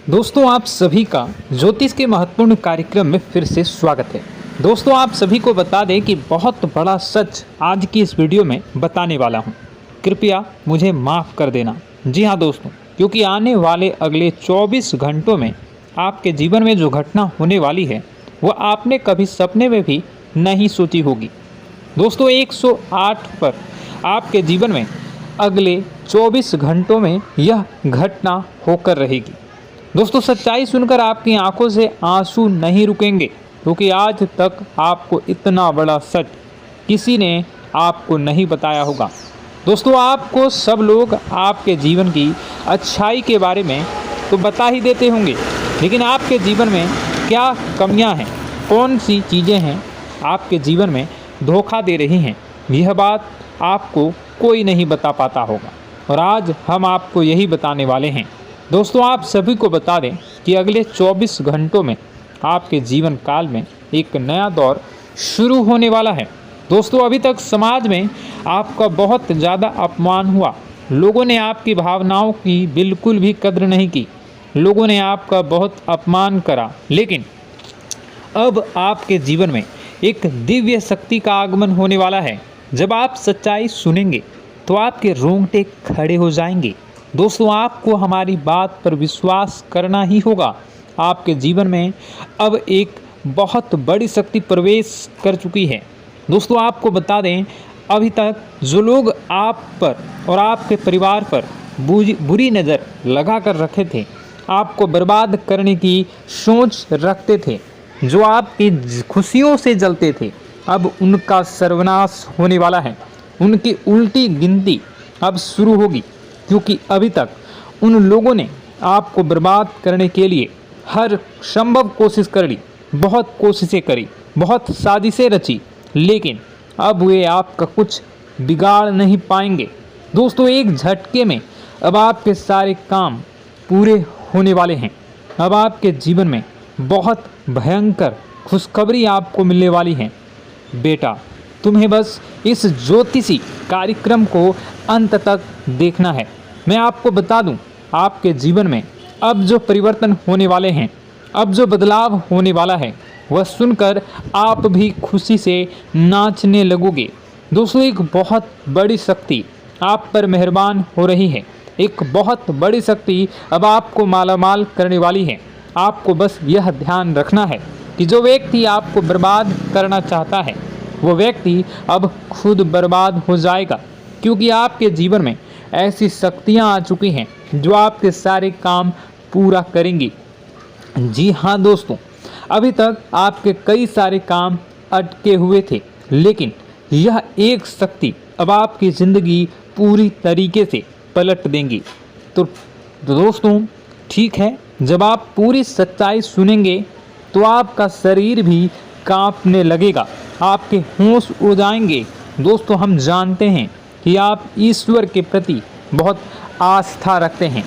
दोस्तों आप सभी का ज्योतिष के महत्वपूर्ण कार्यक्रम में फिर से स्वागत है। दोस्तों आप सभी को बता दें कि बहुत बड़ा सच आज की इस वीडियो में बताने वाला हूं। कृपया मुझे माफ़ कर देना। जी हां दोस्तों, क्योंकि आने वाले अगले 24 घंटों में आपके जीवन में जो घटना होने वाली है वह आपने कभी सपने में भी नहीं सोची होगी। दोस्तों 108 पर आपके जीवन में अगले 24 घंटों में यह घटना होकर रहेगी। दोस्तों सच्चाई सुनकर आपकी आंखों से आंसू नहीं रुकेंगे, क्योंकि आज तक आपको इतना बड़ा सच किसी ने आपको नहीं बताया होगा। दोस्तों आपको सब लोग आपके जीवन की अच्छाई के बारे में तो बता ही देते होंगे, लेकिन आपके जीवन में क्या कमियां हैं, कौन सी चीज़ें हैं आपके जीवन में धोखा दे रही हैं, यह बात आपको कोई नहीं बता पाता होगा। और आज हम आपको यही बताने वाले हैं। दोस्तों आप सभी को बता दें कि अगले 24 घंटों में आपके जीवन काल में एक नया दौर शुरू होने वाला है। दोस्तों अभी तक समाज में आपका बहुत ज़्यादा अपमान हुआ, लोगों ने आपकी भावनाओं की बिल्कुल भी कद्र नहीं की, लोगों ने आपका बहुत अपमान करा, लेकिन अब आपके जीवन में एक दिव्य शक्ति का आगमन होने वाला है। जब आप सच्चाई सुनेंगे तो आपके रोंगटे खड़े हो जाएंगे। दोस्तों आपको हमारी बात पर विश्वास करना ही होगा। आपके जीवन में अब एक बहुत बड़ी शक्ति प्रवेश कर चुकी है। दोस्तों आपको बता दें, अभी तक जो लोग आप पर और आपके परिवार पर बुरी नज़र लगा कर रखे थे, आपको बर्बाद करने की सोच रखते थे, जो आपकी खुशियों से जलते थे, अब उनका सर्वनाश होने वाला है। उनकी उल्टी गिनती अब शुरू होगी, क्योंकि अभी तक उन लोगों ने आपको बर्बाद करने के लिए हर संभव कोशिश कर ली, बहुत कोशिशें करी, बहुत साजिशें रची, लेकिन अब वे आपका कुछ बिगाड़ नहीं पाएंगे। दोस्तों एक झटके में अब आपके सारे काम पूरे होने वाले हैं। अब आपके जीवन में बहुत भयंकर खुशखबरी आपको मिलने वाली है। बेटा तुम्हें बस इस ज्योतिषी कार्यक्रम को अंत तक देखना है। मैं आपको बता दूं, आपके जीवन में अब जो परिवर्तन होने वाले हैं, अब जो बदलाव होने वाला है, वह सुनकर आप भी खुशी से नाचने लगोगे। दोस्तों एक बहुत बड़ी शक्ति आप पर मेहरबान हो रही है। एक बहुत बड़ी शक्ति अब आपको मालामाल करने वाली है। आपको बस यह ध्यान रखना है कि जो व्यक्ति आपको बर्बाद करना चाहता है, वो व्यक्ति अब खुद बर्बाद हो जाएगा, क्योंकि आपके जीवन में ऐसी शक्तियां आ चुकी हैं जो आपके सारे काम पूरा करेंगी। जी हाँ दोस्तों, अभी तक आपके कई सारे काम अटके हुए थे, लेकिन यह एक शक्ति अब आपकी ज़िंदगी पूरी तरीके से पलट देंगी। तो दोस्तों ठीक है, जब आप पूरी सच्चाई सुनेंगे तो आपका शरीर भी कांपने लगेगा, आपके होश उड़ जाएंगे। दोस्तों हम जानते हैं कि आप ईश्वर के प्रति बहुत आस्था रखते हैं,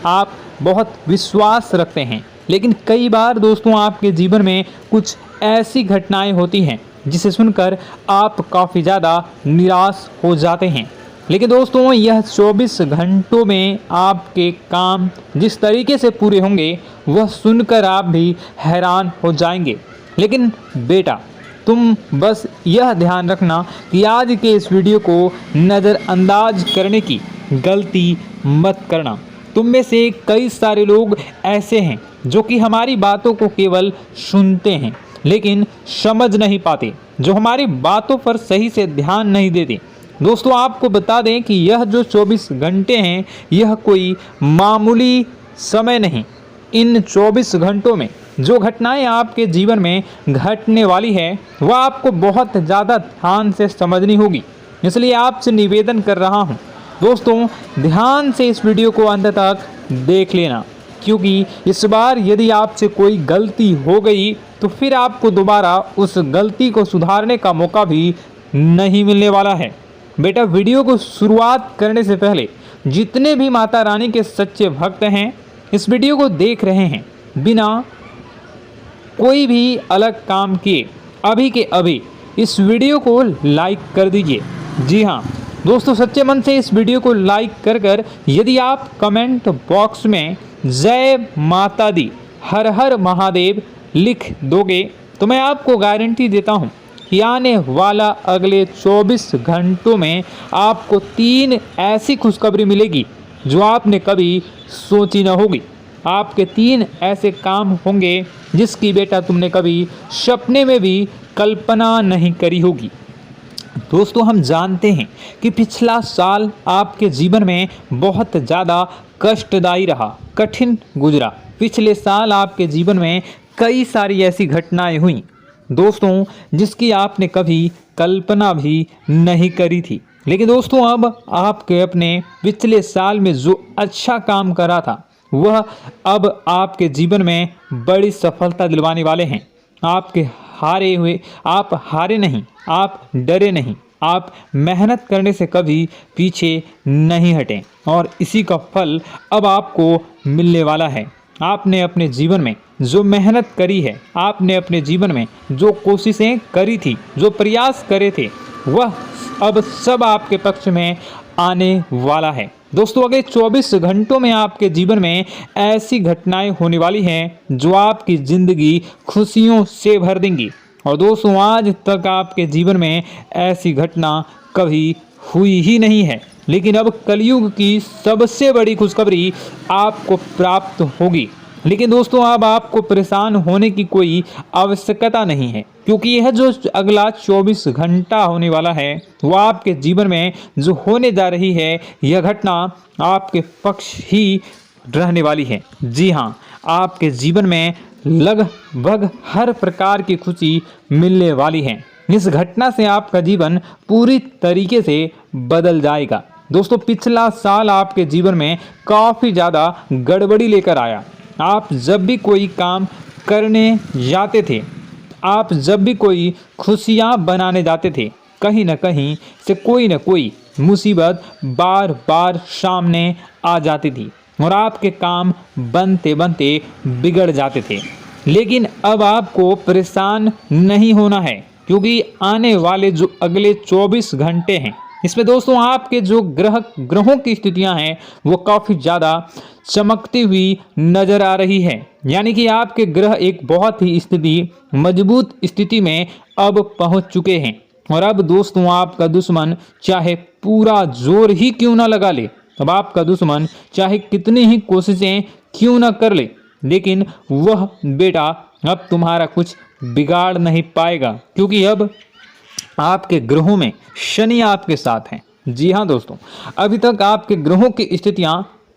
आप बहुत विश्वास रखते हैं, लेकिन कई बार दोस्तों आपके जीवन में कुछ ऐसी घटनाएं होती हैं जिसे सुनकर आप काफ़ी ज़्यादा निराश हो जाते हैं। लेकिन दोस्तों यह 24 घंटों में आपके काम जिस तरीके से पूरे होंगे वह सुनकर आप भी हैरान हो जाएंगे। लेकिन बेटा तुम बस यह ध्यान रखना कि आज के इस वीडियो को नज़रअंदाज करने की गलती मत करना। तुम में से कई सारे लोग ऐसे हैं जो कि हमारी बातों को केवल सुनते हैं लेकिन समझ नहीं पाते, जो हमारी बातों पर सही से ध्यान नहीं देते। दोस्तों आपको बता दें कि यह जो 24 घंटे हैं यह कोई मामूली समय नहीं। इन 24 घंटों में जो घटनाएं आपके जीवन में घटने वाली है वह आपको बहुत ज़्यादा ध्यान से समझनी होगी। इसलिए आपसे निवेदन कर रहा हूं दोस्तों, ध्यान से इस वीडियो को अंत तक देख लेना, क्योंकि इस बार यदि आपसे कोई गलती हो गई तो फिर आपको दोबारा उस गलती को सुधारने का मौका भी नहीं मिलने वाला है। बेटा वीडियो को शुरुआत करने से पहले जितने भी माता रानी के सच्चे भक्त हैं इस वीडियो को देख रहे हैं, बिना कोई भी अलग काम किए अभी के अभी इस वीडियो को लाइक कर दीजिए। जी हाँ दोस्तों, सच्चे मन से इस वीडियो को लाइक कर यदि आप कमेंट बॉक्स में जय माता दी, हर हर महादेव लिख दोगे तो मैं आपको गारंटी देता हूँ कि आने वाला अगले 24 घंटों में आपको 3 ऐसी खुशखबरी मिलेगी जो आपने कभी सोची न होगी। आपके 3 ऐसे काम होंगे जिसकी बेटा तुमने कभी सपने में भी कल्पना नहीं करी होगी। दोस्तों, हम जानते हैं कि पिछला साल आपके जीवन में बहुत ज़्यादा कष्टदायी रहा, कठिन गुजरा। पिछले साल आपके जीवन में कई सारी ऐसी घटनाएं हुई दोस्तों जिसकी आपने कभी कल्पना भी नहीं करी थी। लेकिन दोस्तों, अब आपके अपने पिछले साल में जो अच्छा काम करा था वह अब आपके जीवन में बड़ी सफलता दिलवाने वाले हैं। आप हारे नहीं, आप डरे नहीं, आप मेहनत करने से कभी पीछे नहीं हटें और इसी का फल अब आपको मिलने वाला है। आपने अपने जीवन में जो मेहनत करी है, आपने अपने जीवन में जो कोशिशें करी थी, जो प्रयास करे थे, वह अब सब आपके पक्ष में आने वाला है। दोस्तों, अगले 24 घंटों में आपके जीवन में ऐसी घटनाएं होने वाली हैं जो आपकी ज़िंदगी खुशियों से भर देंगी। और दोस्तों, आज तक आपके जीवन में ऐसी घटना कभी हुई ही नहीं है, लेकिन अब कलयुग की सबसे बड़ी खुशखबरी आपको प्राप्त होगी। लेकिन दोस्तों, अब आपको परेशान होने की कोई आवश्यकता नहीं है, क्योंकि यह जो अगला 24 घंटा होने वाला है वह आपके जीवन में जो होने जा रही है यह घटना आपके पक्ष ही रहने वाली है। जी हाँ, आपके जीवन में लगभग हर प्रकार की खुशी मिलने वाली है। इस घटना से आपका जीवन पूरी तरीके से बदल जाएगा। दोस्तों, पिछला साल आपके जीवन में काफ़ी ज़्यादा गड़बड़ी लेकर आया। आप जब भी कोई काम करने जाते थे, आप जब भी कोई खुशियाँ बनाने जाते थे, कहीं न कहीं से कोई न कोई मुसीबत बार बार सामने आ जाती थी और आपके काम बनते बनते बिगड़ जाते थे। लेकिन अब आपको परेशान नहीं होना है, क्योंकि आने वाले जो अगले 24 घंटे हैं इसमें दोस्तों आपके जो ग्रहों की स्थितियां हैं वो काफ़ी ज़्यादा चमकती हुई नज़र आ रही है। यानी कि आपके ग्रह एक बहुत ही मजबूत स्थिति में अब पहुंच चुके हैं। और अब दोस्तों, आपका दुश्मन चाहे पूरा जोर ही क्यों ना लगा ले, अब आपका दुश्मन चाहे कितनी ही कोशिशें क्यों ना कर ले, लेकिन वह बेटा अब तुम्हारा कुछ बिगाड़ नहीं पाएगा, क्योंकि अब आपके ग्रहों में शनि आपके साथ हैं। जी हाँ दोस्तों, अभी तक आपके ग्रहों की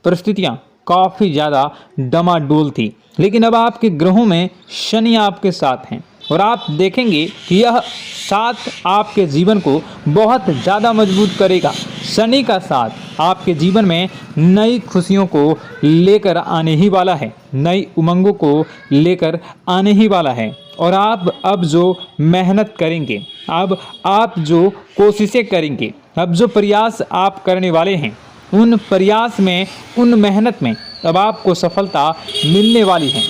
परिस्थितियाँ काफ़ी ज़्यादा डमाडोल थी, लेकिन अब आपके ग्रहों में शनि आपके साथ हैं और आप देखेंगे कि यह साथ आपके जीवन को बहुत ज़्यादा मजबूत करेगा। शनि का साथ आपके जीवन में नई खुशियों को लेकर आने ही वाला है, नई उमंगों को लेकर आने ही वाला है। और आप अब जो मेहनत करेंगे, अब आप जो कोशिशें करेंगे, अब जो प्रयास आप करने वाले हैं, उन प्रयास में, उन मेहनत में अब आपको सफलता मिलने वाली है।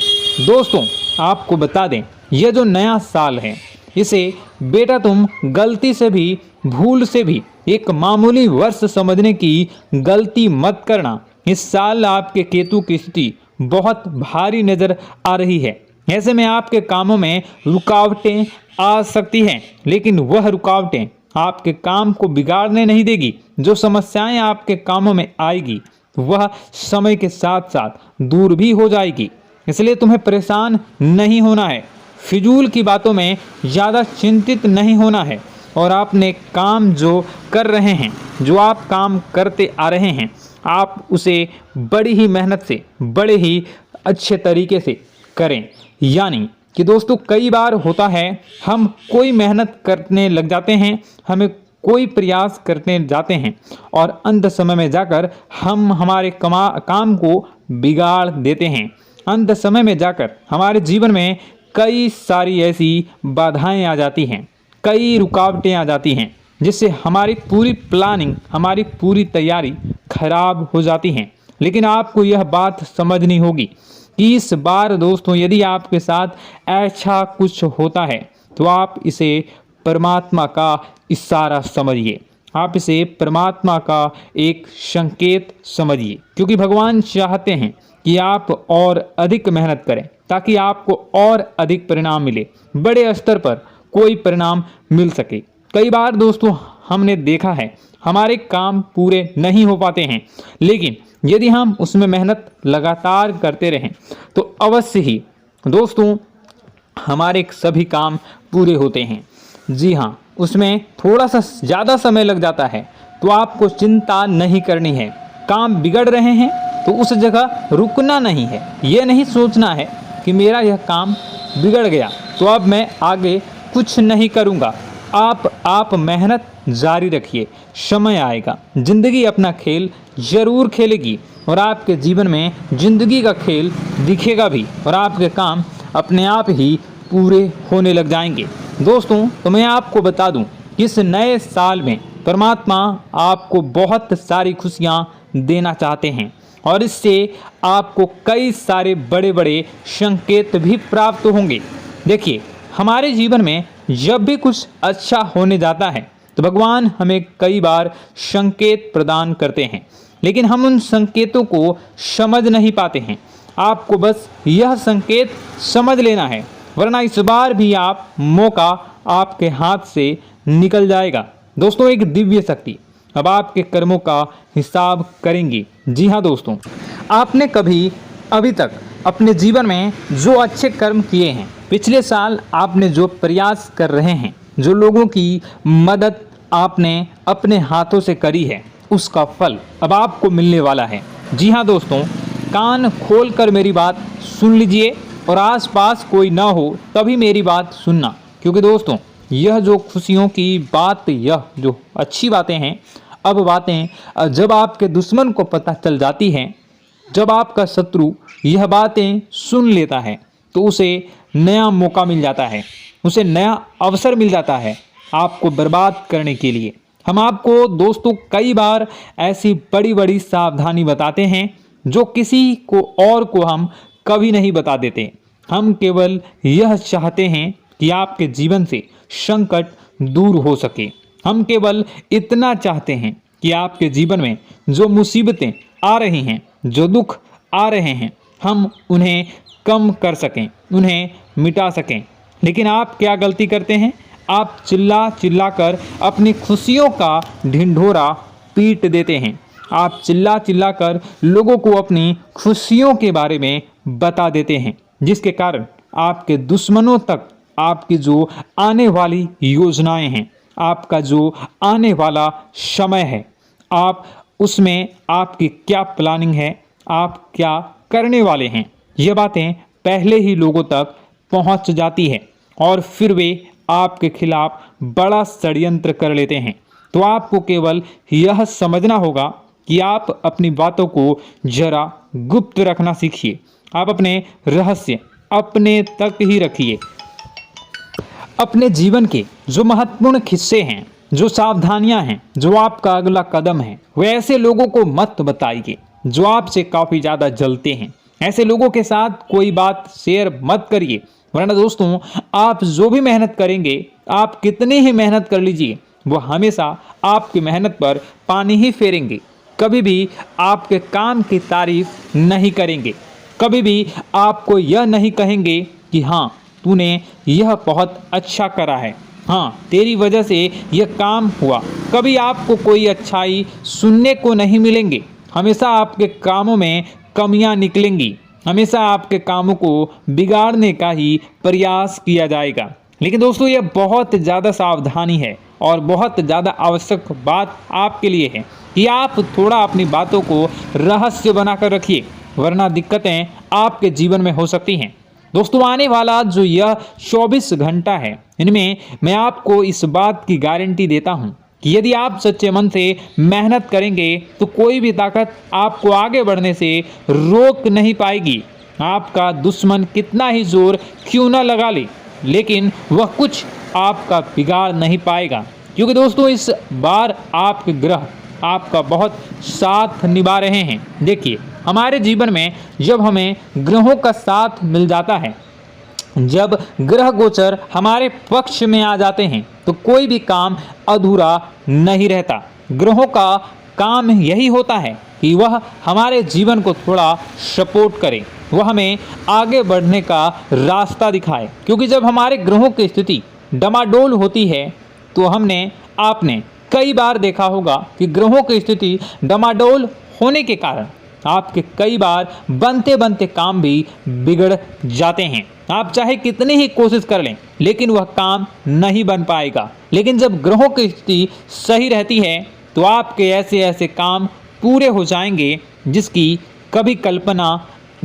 दोस्तों, आपको बता दें, यह जो नया साल है इसे बेटा तुम गलती से भी, भूल से भी एक मामूली वर्ष समझने की गलती मत करना। इस साल आपके केतु की स्थिति बहुत भारी नज़र आ रही है। ऐसे में आपके कामों में रुकावटें आ सकती हैं, लेकिन वह रुकावटें आपके काम को बिगाड़ने नहीं देगी। जो समस्याएं आपके कामों में आएगी वह समय के साथ साथ दूर भी हो जाएगी। इसलिए तुम्हें परेशान नहीं होना है, फिजूल की बातों में ज़्यादा चिंतित नहीं होना है। और आपने काम जो कर रहे हैं, जो आप काम करते आ रहे हैं, आप उसे बड़ी ही मेहनत से, बड़े ही अच्छे तरीके से करें। यानी कि दोस्तों, कई बार होता है हम कोई मेहनत करने लग जाते हैं, हमें कोई प्रयास करने जाते हैं और अंत समय में जाकर हम हमारे काम को बिगाड़ देते हैं। अंत समय में जाकर हमारे जीवन में कई सारी ऐसी बाधाएं आ जाती हैं, कई रुकावटें आ जाती हैं, जिससे हमारी पूरी प्लानिंग, हमारी पूरी तैयारी खराब हो जाती हैं। लेकिन आपको यह बात समझनी होगी कि इस बार दोस्तों, यदि आपके साथ ऐसा कुछ होता है तो आप इसे परमात्मा का इशारा समझिए। आप इसे परमात्मा का एक संकेत समझिए, क्योंकि भगवान चाहते हैं कि आप और अधिक मेहनत करें ताकि आपको और अधिक परिणाम मिले, बड़े स्तर पर कोई परिणाम मिल सके। कई बार दोस्तों हमने देखा है हमारे काम पूरे नहीं हो पाते हैं, लेकिन यदि हम उसमें मेहनत लगातार करते रहें तो अवश्य ही दोस्तों हमारे सभी काम पूरे होते हैं। जी हाँ, उसमें थोड़ा सा ज़्यादा समय लग जाता है तो आपको चिंता नहीं करनी है। काम बिगड़ रहे हैं तो उस जगह रुकना नहीं है, ये नहीं सोचना है कि मेरा यह काम बिगड़ गया तो अब मैं आगे कुछ नहीं करूँगा। आप मेहनत जारी रखिए, समय आएगा, ज़िंदगी अपना खेल ज़रूर खेलेगी और आपके जीवन में ज़िंदगी का खेल दिखेगा भी और आपके काम अपने आप ही पूरे होने लग जाएंगे। दोस्तों तो मैं आपको बता दूं कि इस नए साल में परमात्मा आपको बहुत सारी खुशियां देना चाहते हैं और इससे आपको कई सारे बड़े बड़े संकेत भी प्राप्त होंगे। देखिए, हमारे जीवन में जब भी कुछ अच्छा होने जाता है तो भगवान हमें कई बार संकेत प्रदान करते हैं, लेकिन हम उन संकेतों को समझ नहीं पाते हैं। आपको बस यह संकेत समझ लेना है, वरना इस बार भी आप मौका आपके हाथ से निकल जाएगा। दोस्तों, एक दिव्य शक्ति अब आपके कर्मों का हिसाब करेंगी। जी हाँ दोस्तों, आपने कभी अभी तक अपने जीवन में जो अच्छे कर्म किए हैं, पिछले साल आपने जो प्रयास कर रहे हैं, जो लोगों की मदद आपने अपने हाथों से करी है, उसका फल अब आपको मिलने वाला है। जी हाँ दोस्तों, कान खोलकर मेरी बात सुन लीजिए और आसपास कोई ना हो तभी मेरी बात सुनना, क्योंकि दोस्तों यह जो खुशियों की बात, यह जो अच्छी बातें हैं, अब बातें जब आपके दुश्मन को पता चल जाती हैं, जब आपका शत्रु यह बातें सुन लेता है तो उसे नया मौका मिल जाता है, उसे नया अवसर मिल जाता है आपको बर्बाद करने के लिए। हम आपको दोस्तों कई बार ऐसी बड़ी बड़ी सावधानी बताते हैं जो किसी को और को हम कभी नहीं बता देते। हम केवल यह चाहते हैं कि आपके जीवन से संकट दूर हो सके। हम केवल इतना चाहते हैं कि आपके जीवन में जो मुसीबतें आ रही हैं, जो दुख आ रहे हैं, हम उन्हें कम कर सकें, उन्हें मिटा सकें। लेकिन आप क्या गलती करते हैं? आप चिल्ला चिल्ला कर अपनी खुशियों का ढिंढोरा पीट देते हैं। आप चिल्ला चिल्ला कर लोगों को अपनी खुशियों के बारे में बता देते हैं, जिसके कारण आपके दुश्मनों तक आपकी जो आने वाली योजनाएं हैं, आपका जो आने वाला समय है, आप उसमें आपकी क्या प्लानिंग है, आप क्या करने वाले हैं, ये बातें पहले ही लोगों तक पहुंच जाती है और फिर वे आपके खिलाफ बड़ा षड्यंत्र कर लेते हैं। तो आपको केवल यह समझना होगा कि आप अपनी बातों को जरा गुप्त रखना सीखिए। आप अपने रहस्य अपने तक ही रखिए। अपने जीवन के जो महत्वपूर्ण हिस्से हैं, जो सावधानियां हैं, जो आपका अगला कदम है, वे ऐसे लोगों को मत बताइए जो आपसे काफ़ी ज़्यादा जलते हैं। ऐसे लोगों के साथ कोई बात शेयर मत करिए, वरना दोस्तों आप जो भी मेहनत करेंगे, आप कितनी ही मेहनत कर लीजिए, वो हमेशा आपकी मेहनत पर पानी ही फेरेंगे। कभी भी आपके काम की तारीफ नहीं करेंगे, कभी भी आपको यह नहीं कहेंगे कि हाँ तूने यह बहुत अच्छा करा है, हाँ तेरी वजह से यह काम हुआ। कभी आपको कोई अच्छाई सुनने को नहीं मिलेंगे। हमेशा आपके कामों में कमियां निकलेंगी, हमेशा आपके कामों को बिगाड़ने का ही प्रयास किया जाएगा। लेकिन दोस्तों यह बहुत ज़्यादा सावधानी है और बहुत ज़्यादा आवश्यक बात आपके लिए है कि आप थोड़ा अपनी बातों को रहस्य बनाकर रखिए, वरना दिक्कतें आपके जीवन में हो सकती हैं। दोस्तों आने वाला जो यह 24 घंटा है, इनमें मैं आपको इस बात की गारंटी देता हूँ कि यदि आप सच्चे मन से मेहनत करेंगे तो कोई भी ताकत आपको आगे बढ़ने से रोक नहीं पाएगी। आपका दुश्मन कितना ही जोर क्यों न लगा ले, लेकिन वह कुछ आपका बिगाड़ नहीं पाएगा, क्योंकि दोस्तों इस बार आपके ग्रह आपका बहुत साथ निभा रहे हैं। देखिए, हमारे जीवन में जब हमें ग्रहों का साथ मिल जाता है जब ग्रह गोचर हमारे पक्ष में आ जाते हैं तो कोई भी काम अधूरा नहीं रहता। ग्रहों का काम यही होता है कि वह हमारे जीवन को थोड़ा सपोर्ट करे, वह हमें आगे बढ़ने का रास्ता दिखाए। क्योंकि जब हमारे ग्रहों की स्थिति डमाडोल होती है तो आपने कई बार देखा होगा कि ग्रहों की स्थिति डमाडोल होने के कारण आपके कई बार बनते बनते काम भी बिगड़ जाते हैं। आप चाहे कितनी ही कोशिश कर लें लेकिन वह काम नहीं बन पाएगा। लेकिन जब ग्रहों की स्थिति सही रहती है तो आपके ऐसे ऐसे काम पूरे हो जाएंगे जिसकी कभी कल्पना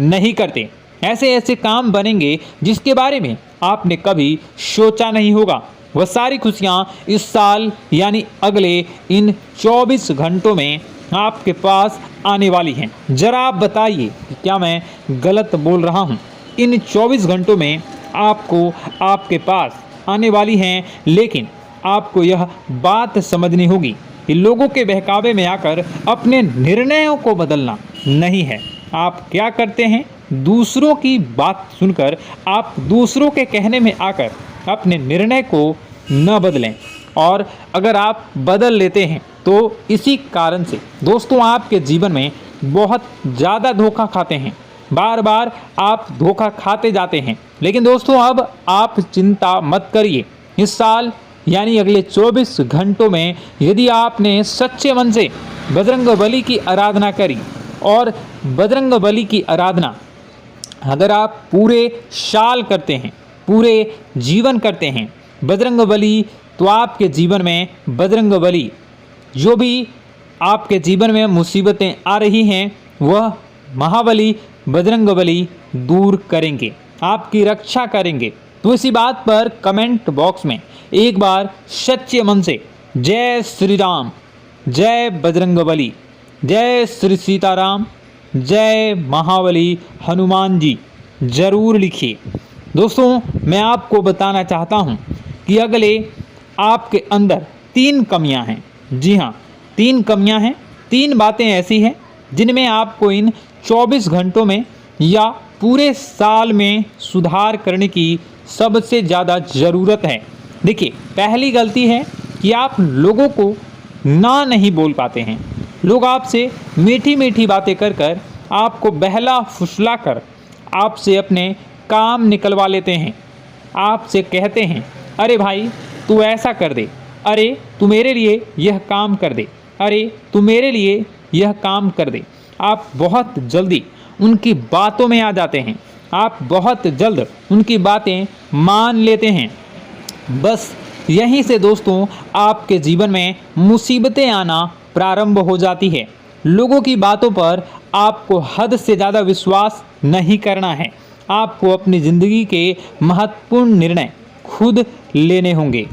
नहीं करते। ऐसे ऐसे काम बनेंगे जिसके बारे में आपने कभी सोचा नहीं होगा। वह सारी खुशियाँ इस साल यानी अगले इन 24 घंटों में आपके पास आने वाली हैं। जरा आप बताइए कि क्या मैं गलत बोल रहा हूँ? इन 24 घंटों में आपको आपके पास आने वाली हैं, लेकिन आपको यह बात समझनी होगी कि लोगों के बहकावे में आकर अपने निर्णयों को बदलना नहीं है। आप क्या करते हैं? दूसरों की बात सुनकर आप दूसरों के कहने में आकर अपने निर्णय को न बदलें, और अगर आप बदल लेते हैं तो इसी कारण से दोस्तों आपके जीवन में बहुत ज़्यादा धोखा खाते हैं। बार बार आप धोखा खाते जाते हैं। लेकिन दोस्तों अब आप चिंता मत करिए। इस साल यानी अगले 24 घंटों में यदि आपने सच्चे मन से बजरंगबली की आराधना करी, और बजरंगबली की आराधना अगर आप पूरे साल करते हैं, पूरे जीवन करते हैं बजरंगबली, तो आपके जीवन में बजरंगबली जो भी आपके जीवन में मुसीबतें आ रही हैं वह महाबली बजरंगबली दूर करेंगे, आपकी रक्षा करेंगे। तो इसी बात पर कमेंट बॉक्स में एक बार सच्चे मन से जय श्री राम, जय बजरंगबली, जय श्री सीताराम, जय महाबली हनुमान जी जरूर लिखिए। दोस्तों मैं आपको बताना चाहता हूँ कि अगले आपके अंदर 3 कमियां हैं। जी हाँ, 3 कमियां हैं। 3 बातें ऐसी हैं जिनमें आपको इन 24 घंटों में या पूरे साल में सुधार करने की सबसे ज़्यादा ज़रूरत है। देखिए, पहली गलती है कि आप लोगों को ना नहीं बोल पाते हैं। लोग आपसे मीठी मीठी बातें कर कर आपको बहला फुसला कर आपसे अपने काम निकलवा लेते हैं। आपसे कहते हैं, अरे भाई तू ऐसा कर दे, अरे तू मेरे लिए यह काम कर दे, अरे तू मेरे लिए यह काम कर दे। आप बहुत जल्दी उनकी बातों में आ जाते हैं, आप बहुत जल्द उनकी बातें मान लेते हैं। बस यहीं से दोस्तों आपके जीवन में मुसीबतें आना प्रारंभ हो जाती है। लोगों की बातों पर आपको हद से ज़्यादा विश्वास नहीं करना है। आपको अपनी ज़िंदगी के महत्वपूर्ण निर्णय खुद लेने होंगे।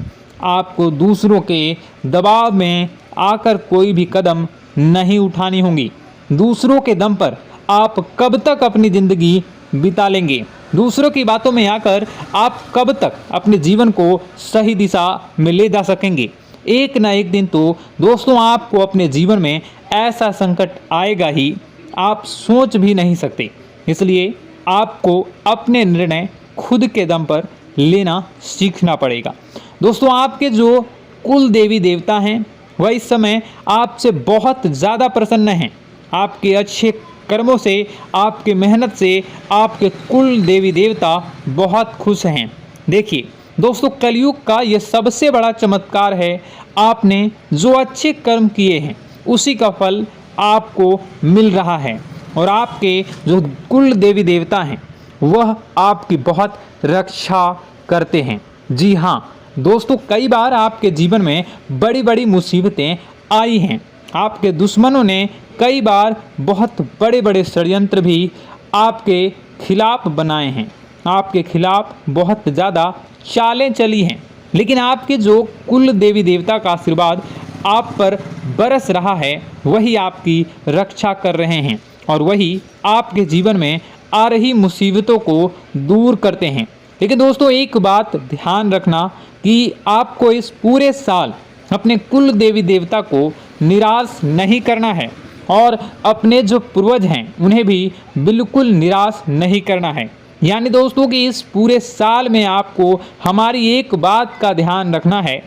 आपको दूसरों के दबाव में आकर कोई भी कदम नहीं उठानी होगी। दूसरों के दम पर आप कब तक अपनी ज़िंदगी बिता लेंगे? दूसरों की बातों में आकर आप कब तक अपने जीवन को सही दिशा में ले जा सकेंगे? एक ना एक दिन तो दोस्तों आपको अपने जीवन में ऐसा संकट आएगा ही, आप सोच भी नहीं सकते। इसलिए आपको अपने निर्णय खुद के दम पर लेना सीखना पड़ेगा। दोस्तों आपके जो कुल देवी देवता हैं वह इस समय आपसे बहुत ज़्यादा प्रसन्न हैं। आपके अच्छे कर्मों से, आपके मेहनत से आपके कुल देवी देवता बहुत खुश हैं। देखिए दोस्तों, कलयुग का ये सबसे बड़ा चमत्कार है। आपने जो अच्छे कर्म किए हैं उसी का फल आपको मिल रहा है, और आपके जो कुल देवी देवता हैं वह आपकी बहुत रक्षा करते हैं। जी हाँ दोस्तों, कई बार आपके जीवन में बड़ी बड़ी मुसीबतें आई हैं। आपके दुश्मनों ने कई बार बहुत बड़े बड़े षड्यंत्र भी आपके खिलाफ बनाए हैं, आपके खिलाफ बहुत ज़्यादा चालें चली हैं। लेकिन आपके जो कुल देवी देवता का आशीर्वाद आप पर बरस रहा है वही आपकी रक्षा कर रहे हैं, और वही आपके जीवन में आ रही मुसीबतों को दूर करते हैं। लेकिन दोस्तों एक बात ध्यान रखना कि आपको इस पूरे साल अपने कुल देवी देवता को निराश नहीं करना है, और अपने जो पूर्वज हैं उन्हें भी बिल्कुल निराश नहीं करना है। यानी दोस्तों कि इस पूरे साल में आपको हमारी एक बात का ध्यान रखना है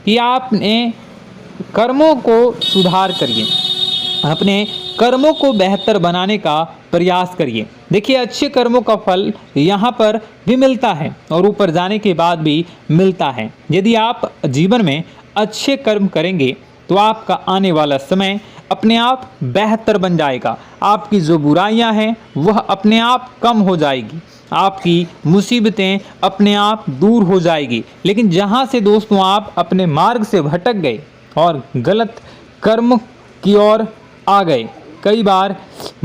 कि आपने कर्मों को सुधार करिए, अपने कर्मों को बेहतर बनाने का प्रयास करिए। देखिए, अच्छे कर्मों का फल यहाँ पर भी मिलता है और ऊपर जाने के बाद भी मिलता है। यदि आप जीवन में अच्छे कर्म करेंगे तो आपका आने वाला समय अपने आप बेहतर बन जाएगा। आपकी जो बुराइयां हैं वह अपने आप कम हो जाएगी, आपकी मुसीबतें अपने आप दूर हो जाएगी। लेकिन जहां से दोस्तों आप अपने मार्ग से भटक गए और गलत कर्म की ओर आ गए, कई बार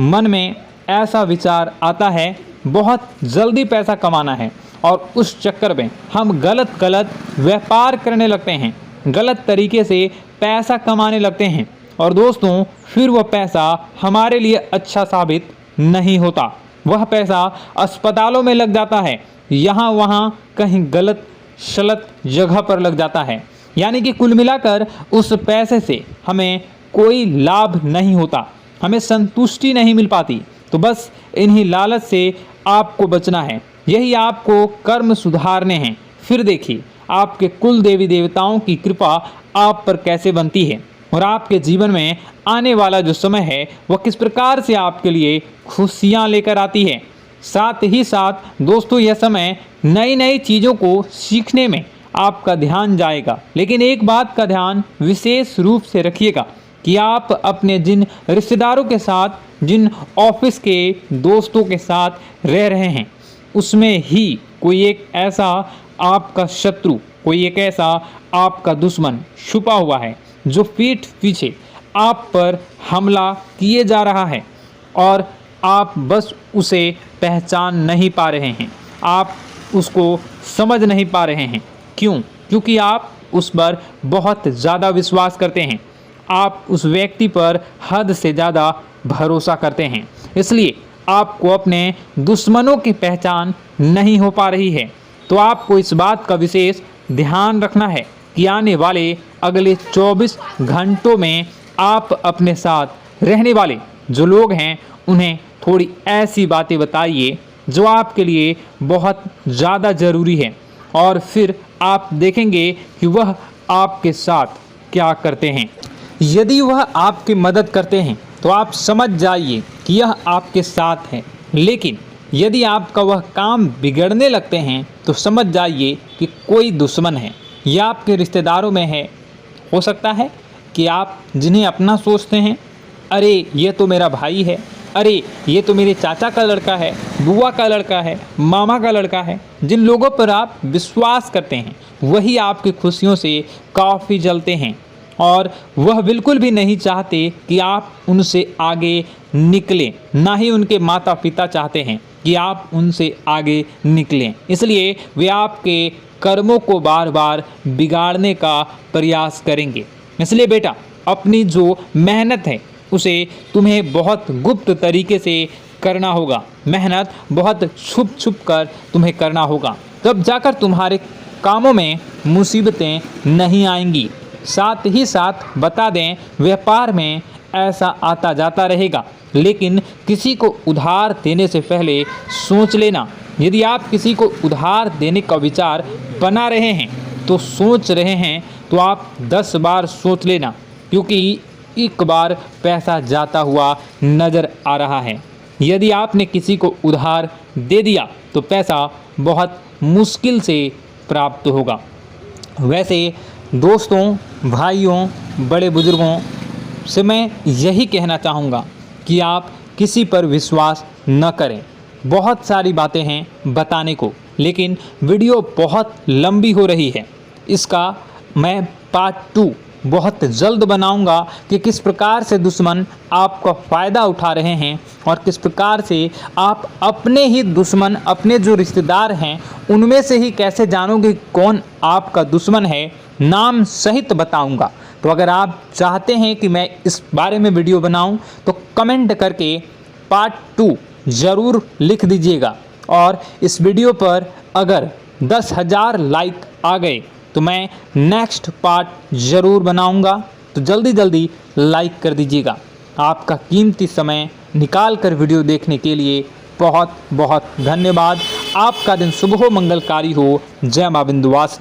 मन में ऐसा विचार आता है बहुत जल्दी पैसा कमाना है और उस चक्कर में हम गलत व्यापार करने लगते हैं, गलत तरीके से पैसा कमाने लगते हैं और दोस्तों फिर वह पैसा हमारे लिए अच्छा साबित नहीं होता। वह पैसा अस्पतालों में लग जाता है, यहाँ वहाँ कहीं गलत शलत जगह पर लग जाता है। यानी कि कुल मिलाकर उस पैसे से हमें कोई लाभ नहीं होता, हमें संतुष्टि नहीं मिल पाती। तो बस इन्हीं लालच से आपको बचना है, यही आपको कर्म सुधारने हैं। फिर देखिए आपके कुल देवी देवताओं की कृपा आप पर कैसे बनती है और आपके जीवन में आने वाला जो समय है वह किस प्रकार से आपके लिए खुशियाँ लेकर आती है। साथ ही साथ दोस्तों यह समय नई नई चीज़ों को सीखने में आपका ध्यान जाएगा। लेकिन एक बात का ध्यान विशेष रूप से रखिएगा कि आप अपने जिन रिश्तेदारों के साथ, जिन ऑफिस के दोस्तों के साथ रह रहे हैं, उसमें ही कोई एक ऐसा आपका शत्रु, कोई एक ऐसा आपका दुश्मन छुपा हुआ है जो पीठ पीछे आप पर हमला किए जा रहा है और आप बस उसे पहचान नहीं पा रहे हैं, आप उसको समझ नहीं पा रहे हैं। क्यों? क्योंकि आप उस पर बहुत ज़्यादा विश्वास करते हैं, आप उस व्यक्ति पर हद से ज़्यादा भरोसा करते हैं, इसलिए आपको अपने दुश्मनों की पहचान नहीं हो पा रही है। तो आपको इस बात का विशेष ध्यान रखना है कि आने वाले अगले 24 घंटों में आप अपने साथ रहने वाले जो लोग हैं उन्हें थोड़ी ऐसी बातें बताइए जो आपके लिए बहुत ज़्यादा ज़रूरी है और फिर आप देखेंगे कि वह आपके साथ क्या करते हैं। यदि वह आपकी मदद करते हैं तो आप समझ जाइए कि यह आपके साथ है, लेकिन यदि आपका वह काम बिगड़ने लगते हैं तो समझ जाइए कि कोई दुश्मन है या आपके रिश्तेदारों में है। हो सकता है कि आप जिन्हें अपना सोचते हैं, अरे ये तो मेरा भाई है, अरे ये तो मेरे चाचा का लड़का है, बुआ का लड़का है, मामा का लड़का है, जिन लोगों पर आप विश्वास करते हैं वही आपकी खुशियों से काफ़ी जलते हैं और वह बिल्कुल भी नहीं चाहते कि आप उनसे आगे निकलें, ना ही उनके माता पिता चाहते हैं कि आप उनसे आगे निकलें। इसलिए वे आपके कर्मों को बार बार बिगाड़ने का प्रयास करेंगे। इसलिए बेटा, अपनी जो मेहनत है उसे तुम्हें बहुत गुप्त तरीके से करना होगा, मेहनत बहुत छुप छुप कर तुम्हें करना होगा, तब जाकर तुम्हारे कामों में मुसीबतें नहीं आएंगी। साथ ही साथ बता दें, व्यापार में ऐसा आता जाता रहेगा, लेकिन किसी को उधार देने से पहले सोच लेना। यदि आप किसी को उधार देने का विचार बना रहे हैं तो सोच रहे हैं तो आप 10 बार सोच लेना, क्योंकि एक बार पैसा जाता हुआ नज़र आ रहा है। यदि आपने किसी को उधार दे दिया तो पैसा बहुत मुश्किल से प्राप्त होगा। वैसे दोस्तों, भाइयों, बड़े बुजुर्गों से मैं यही कहना चाहूँगा कि आप किसी पर विश्वास न करें। बहुत सारी बातें हैं बताने को, लेकिन वीडियो बहुत लंबी हो रही है। इसका मैं पार्ट 2 बहुत जल्द बनाऊंगा कि किस प्रकार से दुश्मन आपका फ़ायदा उठा रहे हैं और किस प्रकार से आप अपने ही दुश्मन, अपने जो रिश्तेदार हैं उनमें से ही कैसे जानोगे कौन आपका दुश्मन है, नाम सहित बताऊंगा। तो अगर आप चाहते हैं कि मैं इस बारे में वीडियो बनाऊं तो कमेंट करके पार्ट 2 ज़रूर लिख दीजिएगा। और इस वीडियो पर अगर 10,000 लाइक आ गए तो मैं नेक्स्ट पार्ट ज़रूर बनाऊंगा। तो जल्दी जल्दी लाइक कर दीजिएगा। आपका कीमती समय निकाल कर वीडियो देखने के लिए बहुत बहुत धन्यवाद। आपका दिन शुभ हो, मंगलकारी हो। जय मां विंध्यवासिनी।